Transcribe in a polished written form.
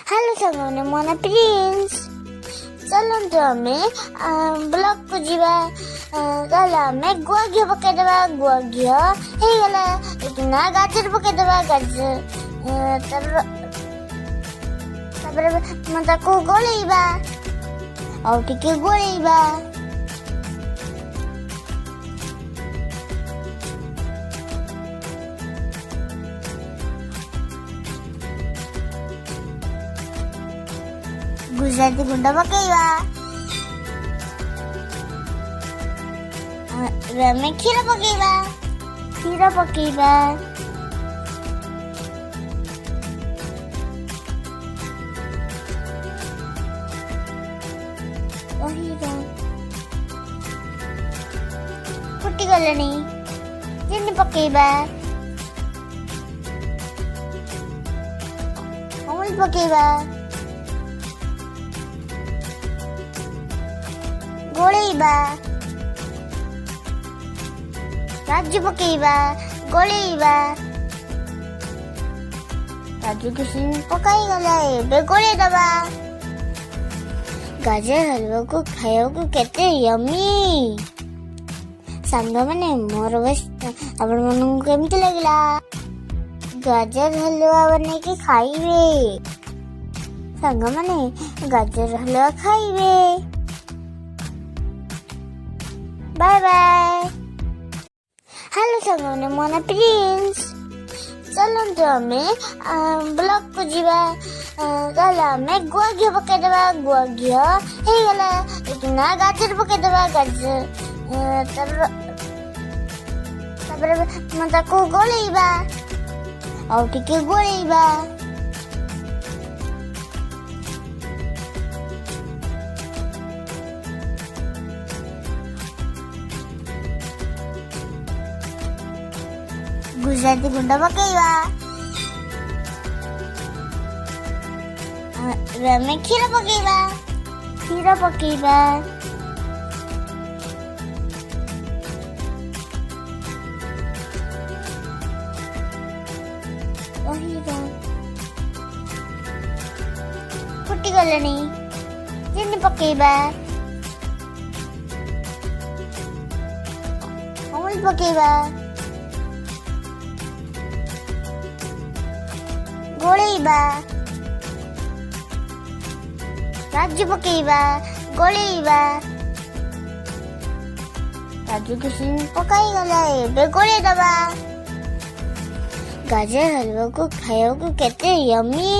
Hello ସାଙ୍ଗମାନେ, ମୋ ନାଁ ପ୍ରିନ୍ସ। ଚାଲନ୍ତୁ ଆମେ ବ୍ଲକକୁ ଯିବା। ତାହେଲେ ଆମେ ଗୁଆ ଘିଅ ପକେଇଦେବା। ଗୁଆ ଘିଅ ହେଇଗଲା ନା ଗାଜର ପକେଇଦେବା। ଗାଜର ତାପରେ ତାକୁ ଗୋଳେଇବା, ଆଉ ଟିକେ ଗୋଳେଇବା। ଗୁଜୁରାତି ଗୁଣ୍ଡ ପକେଇବା। ଏବେ ଆମେ କ୍ଷୀର ପକେଇବା। ଫୁଟିଗଲାଣି, ଚିନି ପକେଇବା। ଅମୁଲ ପକେଇବା। ଗୋଳେଇବା। କାଜୁ ପକେଇବା, ଗୋଳେଇବା। କାଜୁ କିସମିସ ପକାଇଗଲା, ଏବେ ଗୋଳେଇଦବା। ଗାଜର ହଲୱାକୁ ଖାଇବାକୁ କେତେ ୟମି। ସାଙ୍ଗମାନେ, ମୋର ଆପଣମାନଙ୍କୁ କେମିତି ଲାଗିଲା? ଗାଜର ହଲୱା ବନେଇକି ଖାଇବେ ସାଙ୍ଗମାନେ। ଗାଜର ହଲୱା ଖାଇବେ। Bye bye. ହ୍ୟାଲୋ ସାଙ୍ଗମାନେ, ମୋ ନାଁ ପ୍ରିନ୍ସ। ଚାଲନ୍ତୁ ଆମେ ବ୍ଲକକୁ ଯିବା। ତାହେଲେ ଆମେ ଗୁଆ ଘିଅ ପକେଇଦେବା। ଗୁଆ ଘିଅ ହେଇଗଲା ନା ଗାଜର ପକେଇଦେବା। ଗାଜର ତାପରେ ତାକୁ ଗୋଳେଇବା, ଆଉ ଟିକେ ଗୋଳେଇବା। ଗୁଜୁରାତି ଗୁଣ୍ଡ ପକେଇବା। ଏବେ ଆମେ କ୍ଷୀର ପକେଇବା। ଫୁଟିଗଲାଣି, ଚିନି ପକେଇବା। ଅମୁଲ ପକେଇବା। ଗୋଳେଇବା। କାଜୁ ପକେଇବା, ଗୋଳେଇବା। କାଜୁ କିସମିସ ପକାଇଗଲା, ଏବେ ଗୋଳେଇଦବା। ଗାଜର ହଲୱାକୁ ଖାଇବାକୁ କେତେ ୟମି।